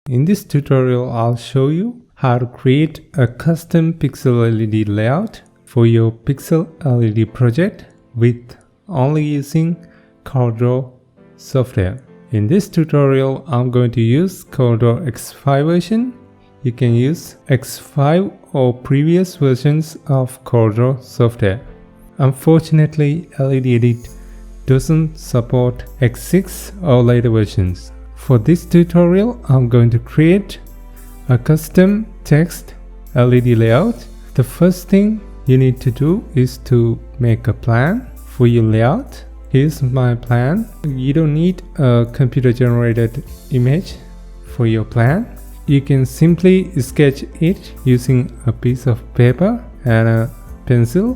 In this tutorial, I'll show you how to create a custom pixel LED layout for your pixel LED project with only using CorelDraw software. In this tutorial, I'm going to use CorelDraw X5 version. You can use X5 or previous versions of CorelDraw software. Unfortunately, LEDedit doesn't support X6 or later versions. For this tutorial, I'm going to create a custom text LED layout. The first thing you need to do is to make a plan for your layout. Here's my plan. You don't need a computer generated image for your plan. You can simply sketch it using a piece of paper and a pencil.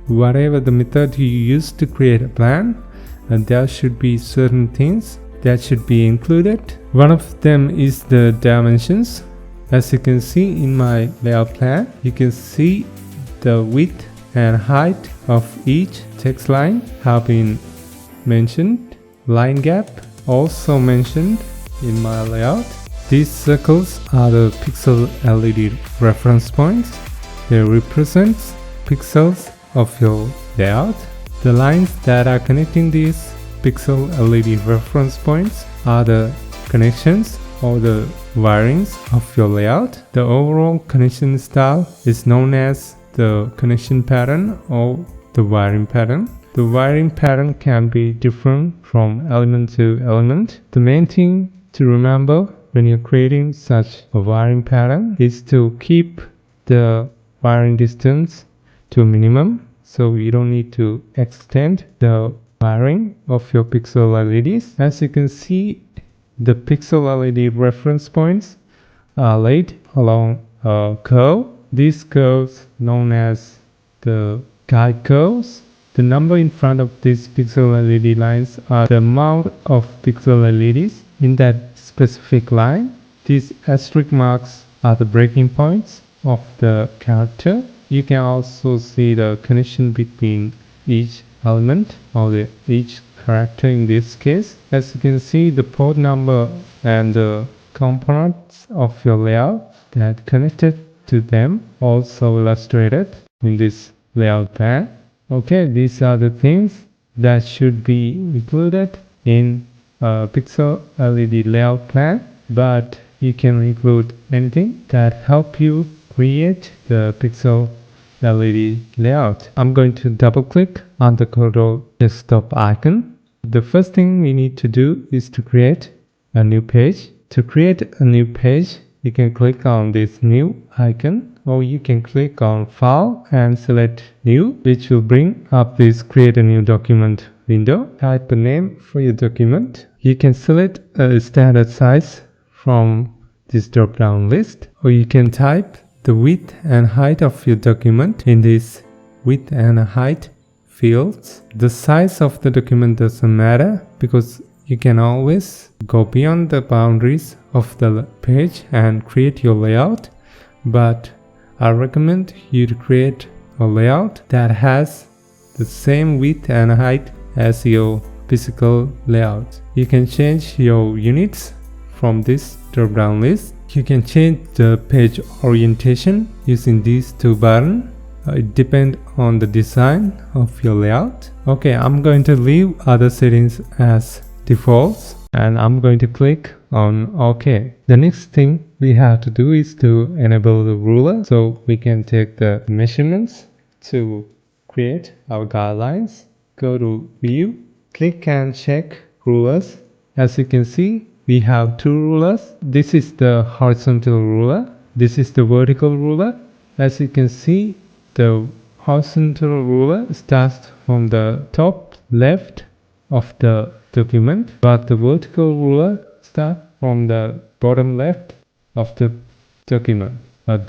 Whatever the method you use to create a plan, and there should be certain things that should be included. One of them is the dimensions. As you can see in my layout plan, you can see the width and height of each text line have been mentioned. Line gap also mentioned in my layout. These circles are the pixel LED reference points. They represent pixels of your layout. The lines that are connecting these pixel LED reference points are the connections or the wirings of your layout. The overall connection style is known as the connection pattern or the wiring pattern. The wiring pattern can be different from element to element. The main thing to remember when you're creating such a wiring pattern is to keep the wiring distance to a minimum, so you don't need to extend the wiring of your pixel LEDs. As you can see, the pixel LED reference points are laid along a curve. These curves, known as the guide curves, the number in front of these pixel LED lines are the amount of pixel LEDs in that specific line. These asterisk marks are the breaking points of the character. You can also see the connection between each element or each character in this case. As you can see, the port number and the components of your layout that connected to them also illustrated in this layout plan. Okay, these are the things that should be included in a pixel LED layout plan, but you can include anything that help you create the pixel LED layout. I'm going to double click on the CorelDraw desktop icon. The first thing we need to do is to create a new page. To create a new page, you can click on this new icon, or you can click on File and select New, which will bring up this Create a New Document window. Type a name for your document. You can select a standard size from this drop-down list, or you can type the width and height of your document in this width and height fields. The size of the document doesn't matter because you can always go beyond the boundaries of the page and create your layout, but I recommend you to create a layout that has the same width and height as your physical layout. You can change your units from this drop-down list. You can change the page orientation using these two buttons. It depends on the design of your layout. Okay, I'm going to leave other settings as defaults and I'm going to click on OK. The next thing we have to do is to enable the ruler so we can take the measurements to create our guidelines. Go to View, click and check Rulers. As you can see, we have two rulers. This is the horizontal ruler. This is the vertical ruler. As you can see, the horizontal ruler starts from the top left of the document, but the vertical ruler starts from the bottom left of the document.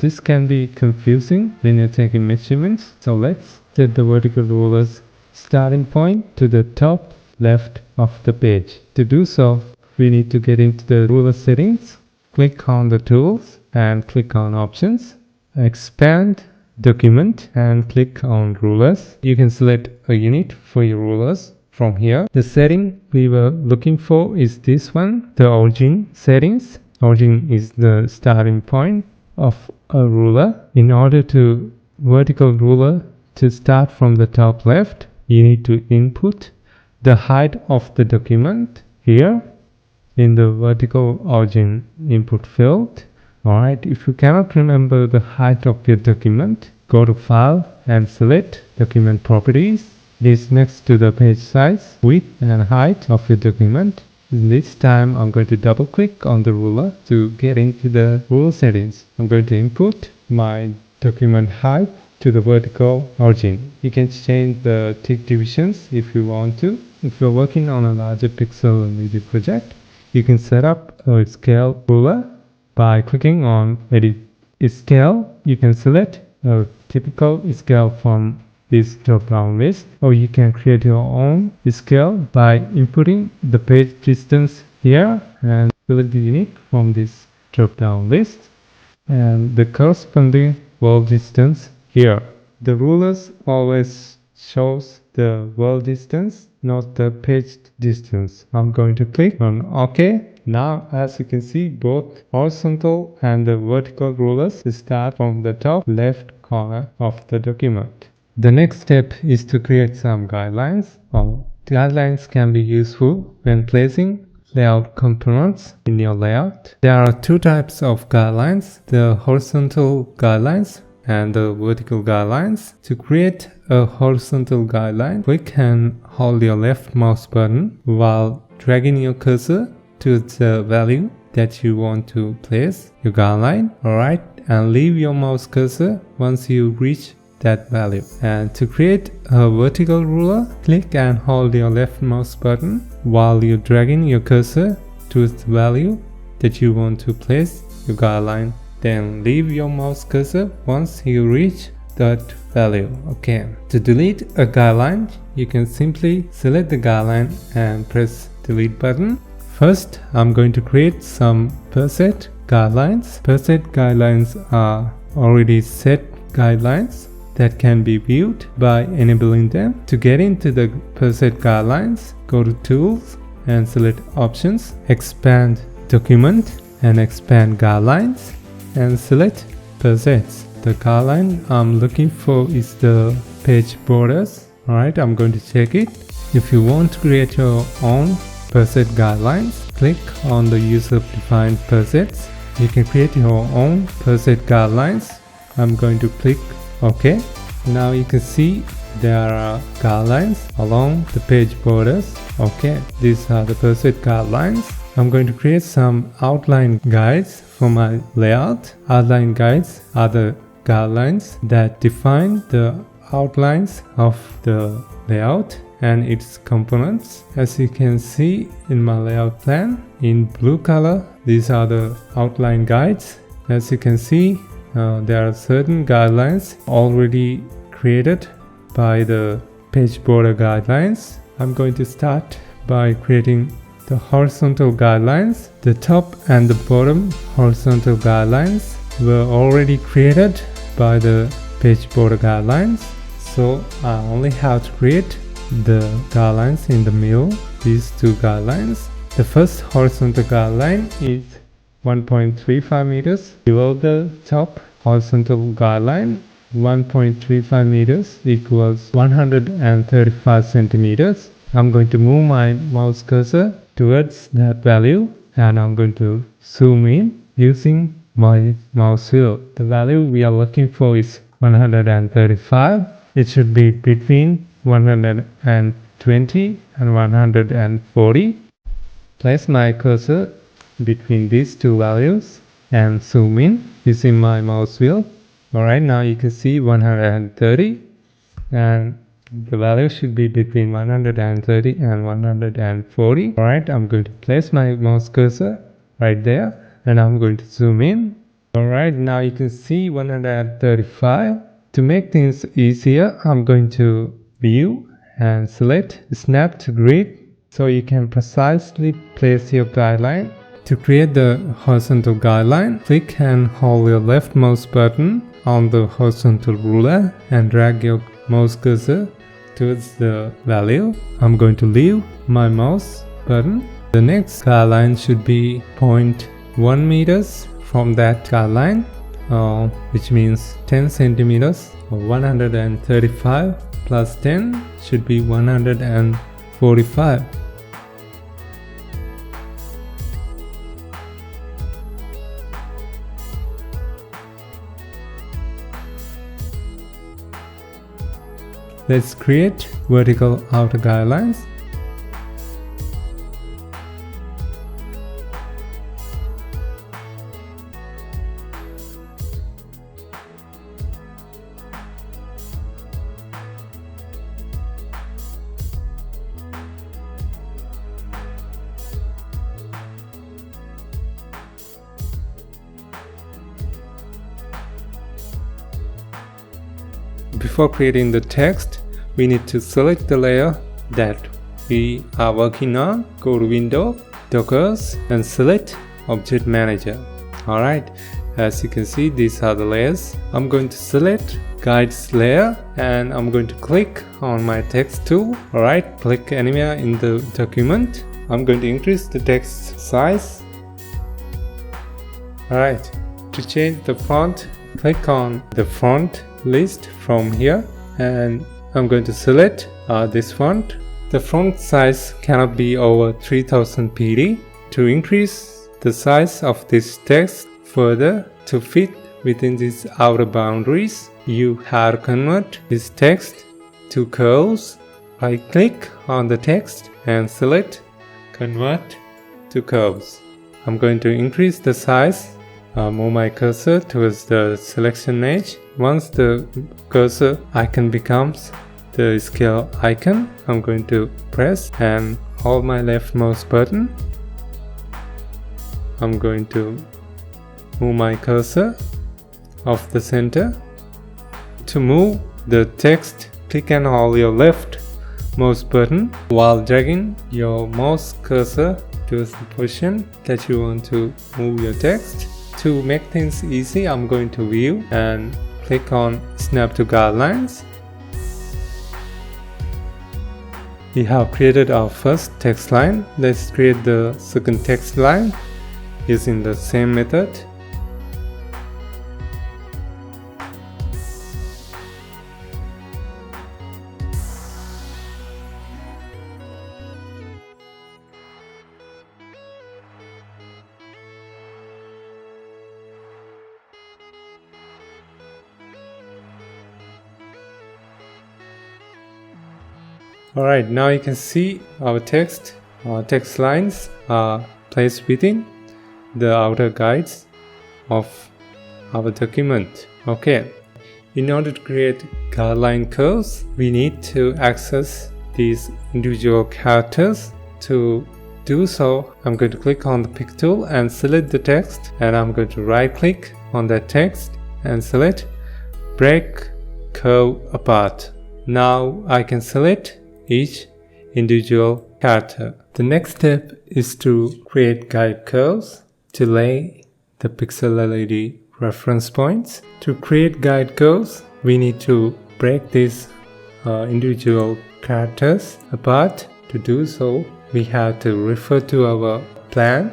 This can be confusing when you're taking measurements. So let's set the vertical ruler's starting point to the top left of the page. To do so, we need to get into the ruler settings, click on the tools and click on options, expand document and click on rulers. You can select a unit for your rulers from here. The setting we were looking for is this one, the origin settings. Origin is the starting point of a ruler. In order to vertical ruler to start from the top left, you need to input the height of the document here in the vertical origin input field. Alright, if you cannot remember the height of your document, go to File and select Document Properties. This next to the page size, width and height of your document. This time I'm going to double click on the ruler to get into the ruler settings. I'm going to input my document height to the vertical origin. You can change the tick divisions if you want to. If you're working on a larger pixel LED project, you can set up a scale ruler by clicking on Edit Scale. You can select a typical scale from this drop-down list, or you can create your own scale by inputting the page distance here and select the unique from this drop-down list and the corresponding wall distance here. The rulers always shows the wall distance, not the page distance. I'm going to click on OK. Now, as you can see, both horizontal and the vertical rulers start from the top left corner of the document. The next step is to create some guidelines. Guidelines can be useful when placing layout components in your layout. There are two types of guidelines, the horizontal guidelines and the vertical guidelines. To create a horizontal guideline, click and hold your left mouse button while dragging your cursor to the value that you want to place your guideline. Alright, and leave your mouse cursor once you reach that value. And to create a vertical ruler, click and hold your left mouse button while you're dragging your cursor to the value that you want to place your guideline. Then leave your mouse cursor once you reach that value. Okay, to delete a guideline, you can simply select the guideline and press delete button. First, I'm going to create some preset guidelines. Preset guidelines are already set guidelines that can be viewed by enabling them. To get into the preset guidelines, go to Tools and select Options, Expand Document and Expand Guidelines and select Presets. The guideline I'm looking for is the page borders. Alright, I'm going to check it. If you want to create your own preset guidelines, click on the user-defined presets. You can create your own preset guidelines. I'm going to click OK. Now you can see there are guidelines along the page borders. Okay, these are the preset guidelines. I'm going to create some outline guides for my layout. Outline guides are the guidelines that define the outlines of the layout and its components. As you can see in my layout plan in blue color, these are the outline guides. As you can see, there are certain guidelines already created by the page border guidelines. I'm going to start by creating the horizontal guidelines. The top and the bottom horizontal guidelines were already created by the page border guidelines, so I only have to create the guidelines in the middle, these two guidelines. The first horizontal guideline is 1.35 meters below the top horizontal guideline. 1.35 meters equals 135 centimeters. I'm going to move my mouse cursor towards that value and I'm going to zoom in using my mouse wheel. The value we are looking for is 135. It should be between 120 and 140. Place my cursor between these two values and zoom in using my mouse wheel. Alright, now you can see 130 and the value should be between 130 and 140. Alright, I'm going to place my mouse cursor right there and I'm going to zoom in. Alright, now you can see 135. To make things easier, I'm going to view and select Snap to Grid so you can precisely place your guideline. To create the horizontal guideline, click and hold your left mouse button on the horizontal ruler and drag your mouse cursor towards the value. I'm going to leave my mouse button. The next guideline should be 0.9 1 meters from that guideline, which means 10 centimeters. 135 plus 10 should be 145. Let's create vertical outer guidelines. Before creating the text, we need to select the layer that we are working on. Go to Window, Dockers, and select Object Manager. Alright, as you can see, these are the layers. I'm going to select Guides layer and I'm going to click on my text tool. Alright, click anywhere in the document. I'm going to increase the text size. Alright, to change the font, click on the font list from here and I'm going to select this font. The font size cannot be over 3000 pd. To increase the size of this text further to fit within these outer boundaries, you have to convert this text to curves. Right click on the text and select Convert to Curves. I'm going to increase the size. Move my cursor towards the selection edge. Once the cursor icon becomes the scale icon, I'm going to press and hold my left mouse button. I'm going to move my cursor off the center. To move the text, click and hold your left mouse button while dragging your mouse cursor towards the position that you want to move your text. To make things easy, I'm going to View and click on Snap to Guidelines. We have created our first text line. Let's create the second text line using the same method. Alright, now you can see our text lines are placed within the outer guides of our document. Okay, in order to create guideline curves, we need to access these individual characters. To do so, I'm going to click on the pick tool and select the text, and I'm going to right click on that text and select Break Curve Apart. Now I can select each individual character. The next step is to create guide curves to lay the pixel LED reference points. To create guide curves, we need to break these individual characters apart. To do so, we have to refer to our plan.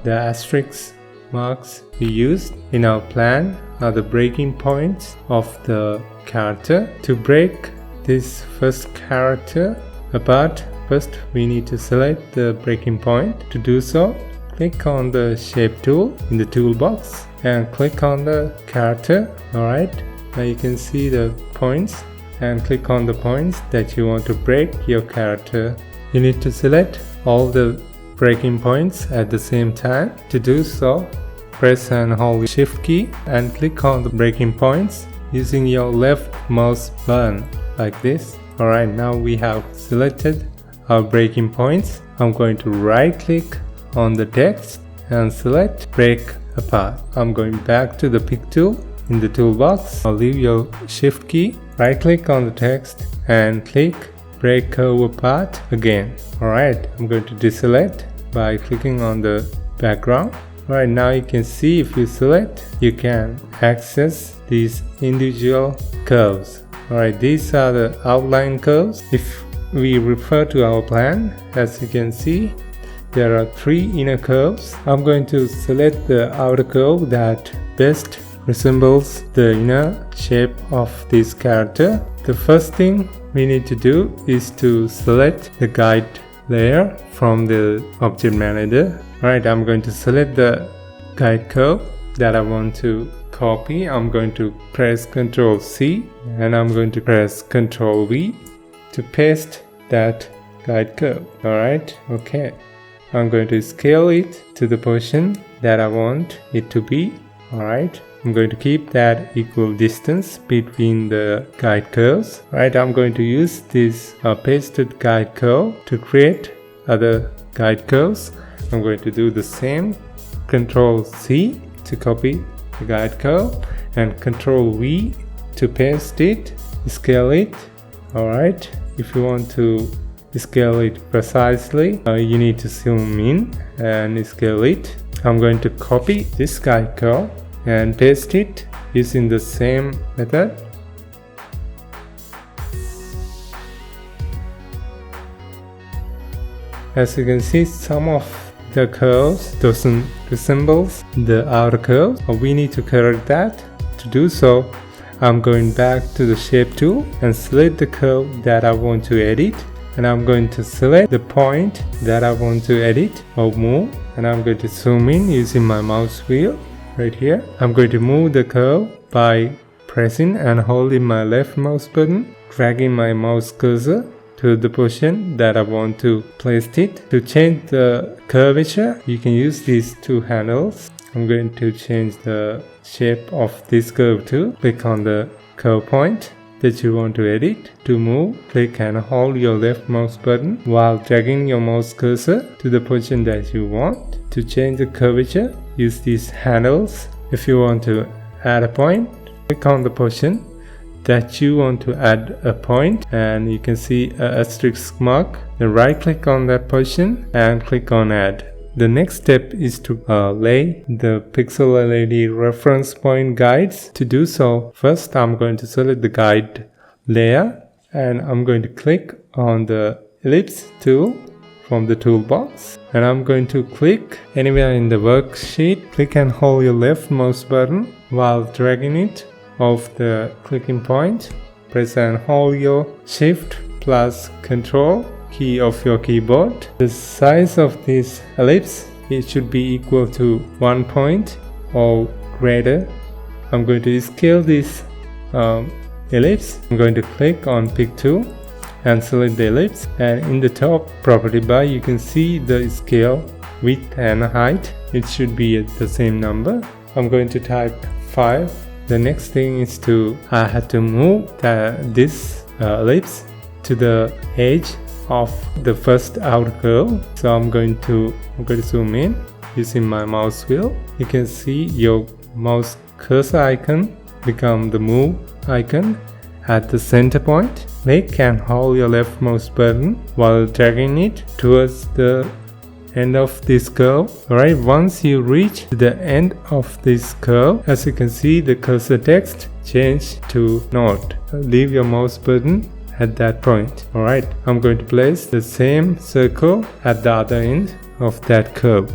The asterisk marks we used in our plan are the breaking points of the character. To break this first character apart, first we need to select the breaking point. To do so, click on the shape tool in the toolbox and click on the character. Alright, now you can see the points and click on the points that you want to break your character. You need to select all the breaking points at the same time. To do so, press and hold the shift key and click on the breaking points using your left mouse button like this. Alright, now we have selected our breaking points. I'm going to right click on the text and select Break Apart. I'm going back to the pick tool in the toolbox. I'll leave your shift key, right click on the text and click Break Curve Apart again. Alright, I'm going to deselect by clicking on the background. Alright, now you can see if you select, you can access these individual curves. Alright, these are the outline curves. If we refer to our plan, as you can see, there are 3 inner curves. I'm going to select the outer curve that best resembles the inner shape of this character. The first thing we need to do is to select the guide layer from the object manager. Alright, I'm going to select the guide curve that I want to copy. I'm going to press Ctrl C and I'm going to press Ctrl V to paste that guide curve. Alright, okay. I'm going to scale it to the position that I want it to be. Alright, I'm going to keep that equal distance between the guide curves. Right, I'm going to use this pasted guide curve to create other guide curves. I'm going to do the same. Ctrl C to copy the guide curve and Ctrl V to paste it, scale it. Alright, if you want to scale it precisely, you need to zoom in and scale it. I'm going to copy this guide curve and paste it using the same method. As you can see, some of the curves doesn't resemble the outer curve. We need to correct that. To do so, I'm going back to the shape tool and select the curve that I want to edit, and I'm going to select the point that I want to edit or move, and I'm going to zoom in using my mouse wheel. Right here, I'm going to move the curve by pressing and holding my left mouse button, dragging my mouse cursor to the position that I want to place it. To change the curvature, you can use these 2 handles. I'm going to change the shape of this curve too. Click on the curve point that you want to edit. To move, click and hold your left mouse button while dragging your mouse cursor to the position that you want. To change the curvature, use these handles. If you want to add a point, click on the position that you want to add a point, and you can see an asterisk mark. Then right click on that position and click on add. The next step is to lay the pixel LED reference point guides. To do so, first I'm going to select the guide layer and I'm going to click on the ellipse tool from the toolbox, and I'm going to click anywhere in the worksheet. Click and hold your left mouse button while dragging it off the clicking point. Press and hold your Shift plus Control key of your keyboard. The size of this ellipse, it should be equal to 1 point or greater. I'm going to scale this ellipse. I'm going to click on Pick Tool and select the ellipse, and in the top property bar you can see the scale, width and height. It should be at the same number. I'm going to type 5. The next thing is I had to move this ellipse to the edge of the first outer curve. So I'm going to zoom in using my mouse wheel. You can see your mouse cursor icon become the move icon at the center point. Click and hold your left mouse button while dragging it towards the end of this curve. Alright, once you reach the end of this curve, as you can see, the cursor text changed to Node. Leave your mouse button at that point. Alright, I'm going to place the same circle at the other end of that curve.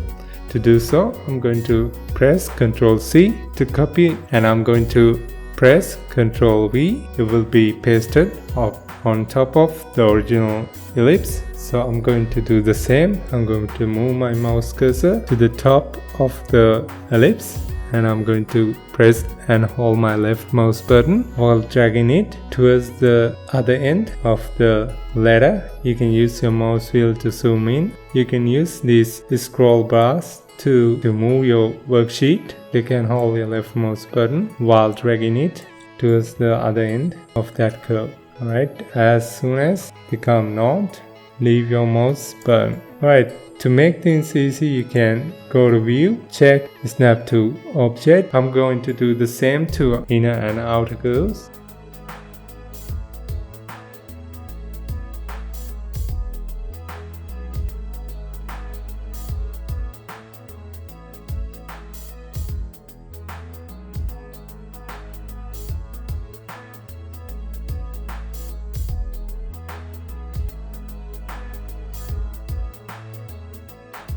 To do so, I'm going to press Ctrl C to copy, and I'm going to press Ctrl V. It will be pasted up on top of the original ellipse. So I'm going to do the same. I'm going to move my mouse cursor to the top of the ellipse, and I'm going to press and hold my left mouse button while dragging it towards the other end of the ladder. You can use your mouse wheel to zoom in. You can use these scroll bars to move your worksheet. You can hold your left mouse button while dragging it towards the other end of that curve. Alright, as soon as become Node, leave your mouse button. Alright, to make things easy, you can go to View, check Snap to Object. I'm going to do the same to inner and outer curves.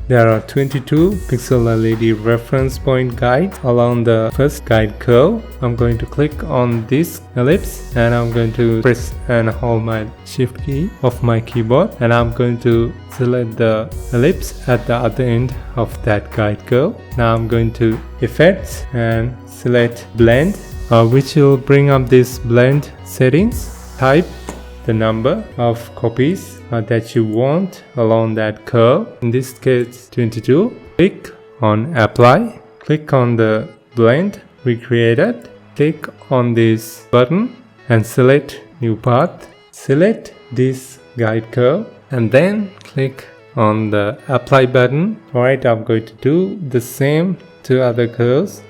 there are 22 pixel LED reference point guides along the first guide curve. I'm going to click on this ellipse and I'm going to press and hold my shift key of my keyboard, and I'm going to select the ellipse at the other end of that guide curve. Now I'm going to Effects and select Blend, which will bring up this blend settings. Type the number of copies that you want along that curve, in this case 22. Click on Apply, click on the blend we created, click on this button and select New Path. Select this guide curve and then click on the Apply button. Alright, I'm going to do the same to other curves.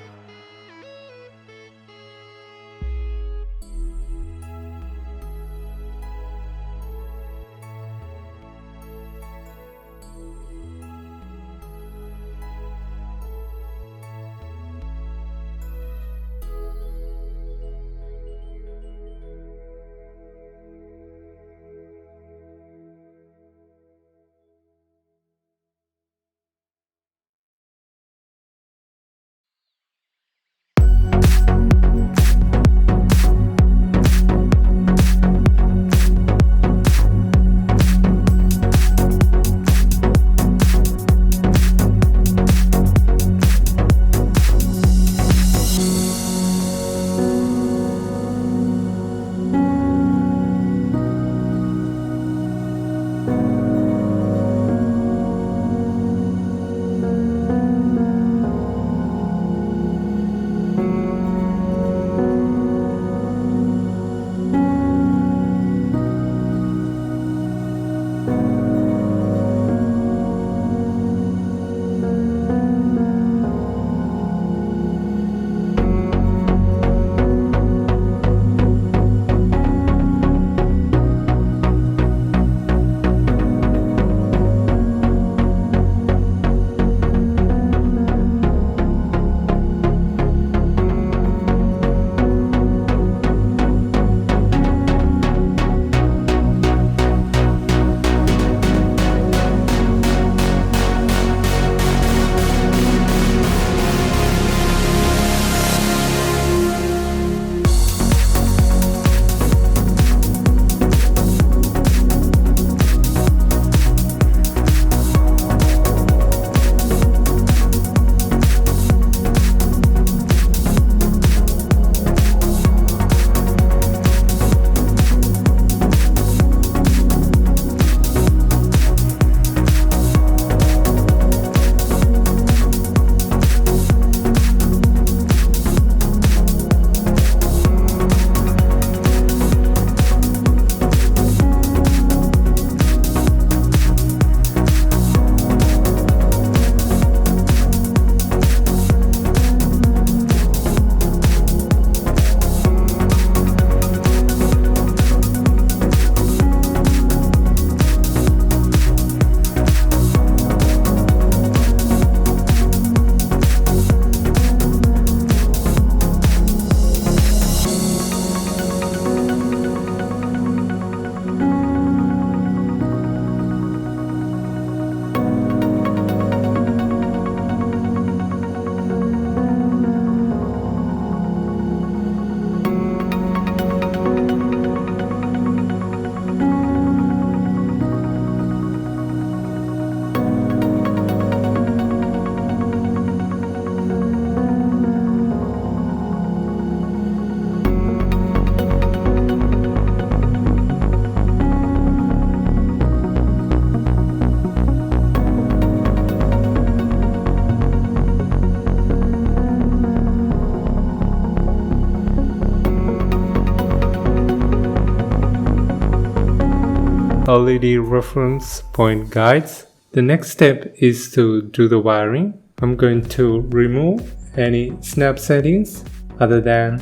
LED reference point guides. The next step is to do the wiring. I'm going to remove any snap settings other than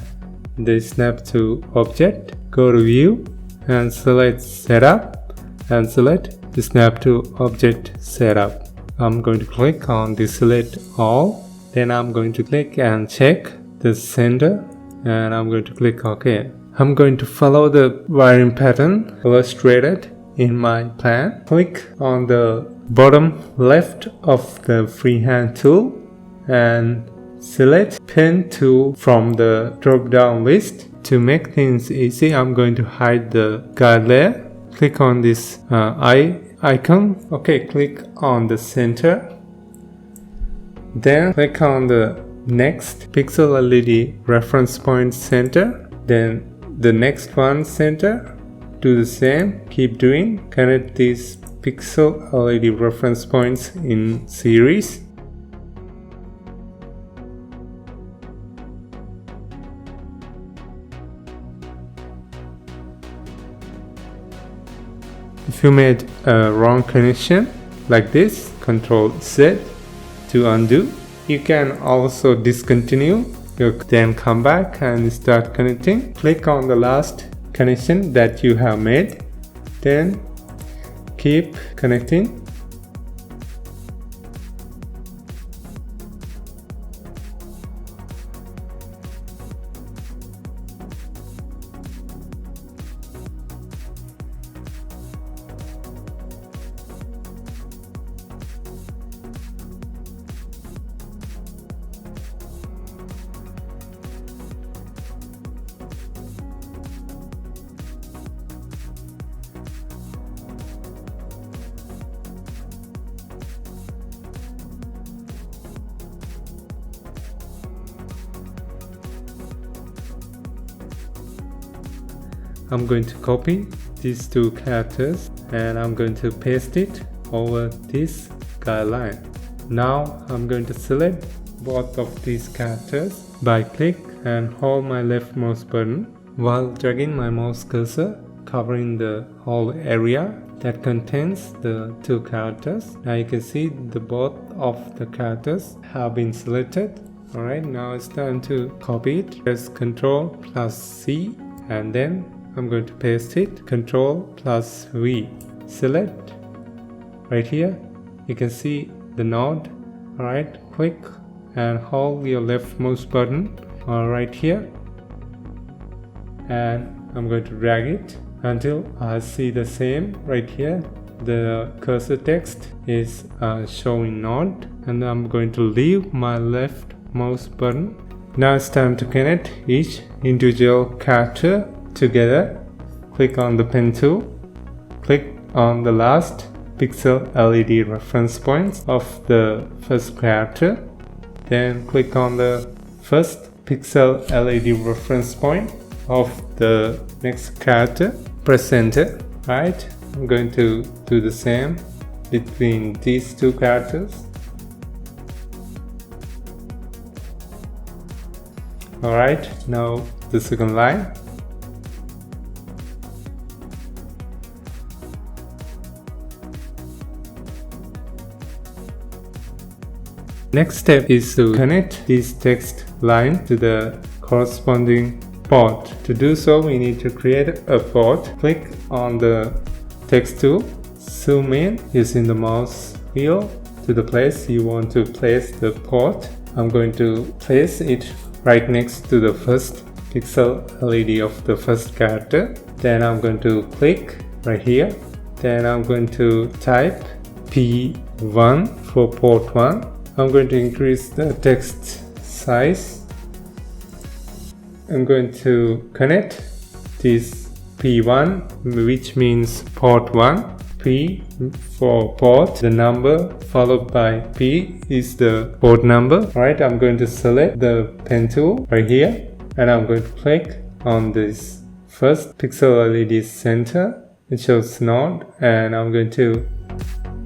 the snap to object. Go to view and select setup and select the snap to object setup. I'm going to click on the select all. Then I'm going to click and check the center and I'm going to click OK. I'm going to follow the wiring pattern illustrated in my plan. Click on the bottom left of the freehand tool and select pen tool from the drop down list. To make things easy, I'm going to hide the guide layer. Click on this eye icon. Okay, click on the center. Then click on the next pixel LED reference point center. Then the next one center. Do the same. Keep doing. Connect these pixel LED reference points in series. If you made a wrong connection like this, Ctrl Z to undo. You can also discontinue. You then come back and start connecting. Click on the last connection that you have made. Then keep connecting. I'm going to copy these two characters and I'm going to paste it over this guideline. Now I'm going to select both of these characters by click and hold my left mouse button while dragging my mouse cursor, covering the whole area that contains the two characters. Now you can see the both of the characters have been selected. Alright, now it's time to copy it. Press Ctrl+C and then I'm going to paste it. Ctrl+V. Select right here. You can see the node. Alright, click and hold your left mouse button right here. And I'm going to drag it until I see the same right here. The cursor text is showing node, and I'm going to leave my left mouse button. Now it's time to connect each individual character together. Click on the pen tool. Click on the last pixel LED reference points of the first character. Then click on the first pixel LED reference point of the next character. Press enter. Right, I'm going to do the same between these two characters. Alright, now the second line. Next step is to connect this text line to the corresponding port. To do so, we need to create a port. Click on the text tool, zoom in using the mouse wheel to the place you want to place the port. I'm going to place it right next to the first pixel LED of the first character. Then I'm going to click right here. Then I'm going to type P1 for port 1. I'm going to increase the text size. I'm going to connect this P1, which means port 1. P for port, the number followed by P is the port number. Alright, I'm going to select the pen tool right here and I'm going to click on this first pixel LED center. It shows node, and I'm going to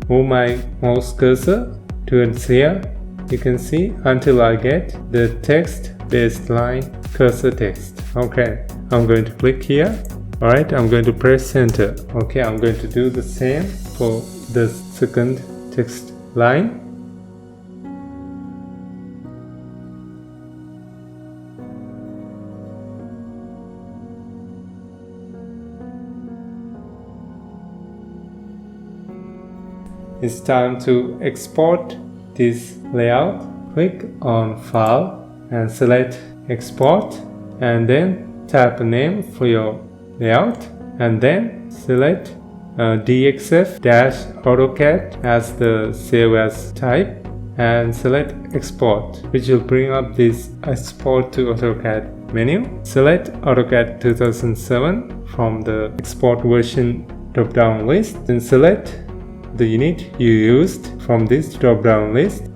move my mouse cursor towards here. You can see until I get the text baseline cursor text. Okay, I'm going to click here. Alright, I'm going to press enter. Okay, I'm going to do the same for the second text line. It's time to export this layout. Click on File and select Export, and then type a name for your layout, and then select DXF-AutoCAD as the save as type and select export, which will bring up this export to AutoCAD menu. Select AutoCAD 2007 from the export version drop down list, then select the unit you used from this drop down list.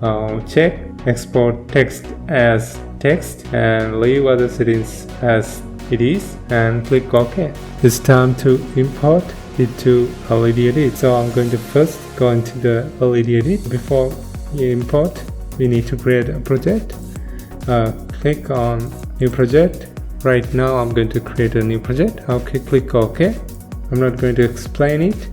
Check export text as text and leave other settings as it is and click OK. It's time to import it to LEDEdit. So I'm going to first go into the LEDEdit. Before you import, we need to create a project. Click on new project. Right now I'm going to create a new project. Okay, click OK. I'm not going to explain it.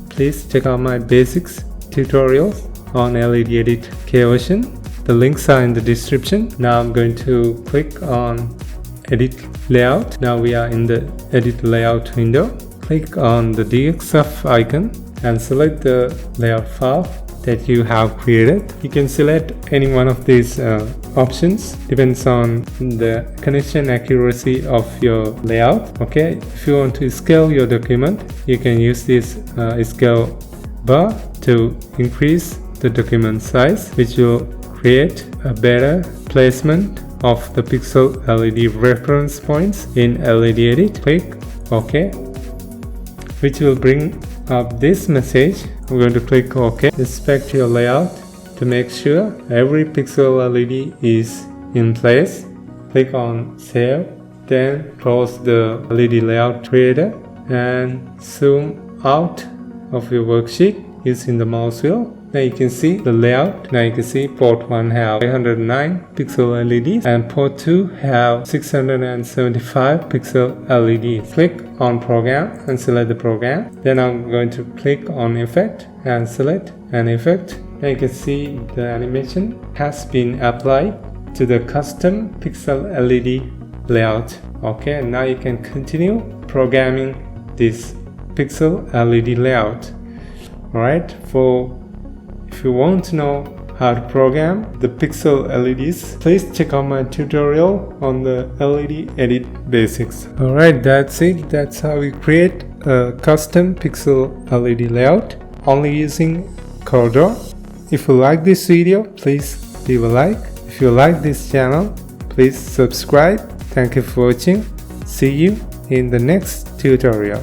Please check out my basics tutorials on LEDEdit K version. The links are in the description. Now I'm going to click on edit layout. Now we are in the edit layout window. Click on the DXF icon and select the layout file that you have created. You can select any one of these options, depends on the connection accuracy of your layout. Okay, if you want to scale your document, you can use this scale bar to increase the document size, which will create a better placement of the pixel LED reference points in LEDEdit. Click OK, which will bring up this message. I'm going to click OK. Inspect your layout to make sure every pixel LED is in place. Click on Save, then close the LED layout creator and zoom out of your worksheet using the mouse wheel. Now you can see the layout. Now you can see port 1 have 509 pixel LEDs and port 2 have 675 pixel LEDs. Click on program and select the program. Then I'm going to click on effect and select an effect. Now you can see the animation has been applied to the custom pixel LED layout. Okay, now you can continue programming this pixel LED layout. Alright, if you want to know how to program the pixel LEDs, please check out my tutorial on the LEDEdit basics. Alright, that's it. That's how we create a custom pixel LED layout only using CorelDraw. If you like this video, please leave a like. If you like this channel, please subscribe. Thank you for watching. See you in the next tutorial.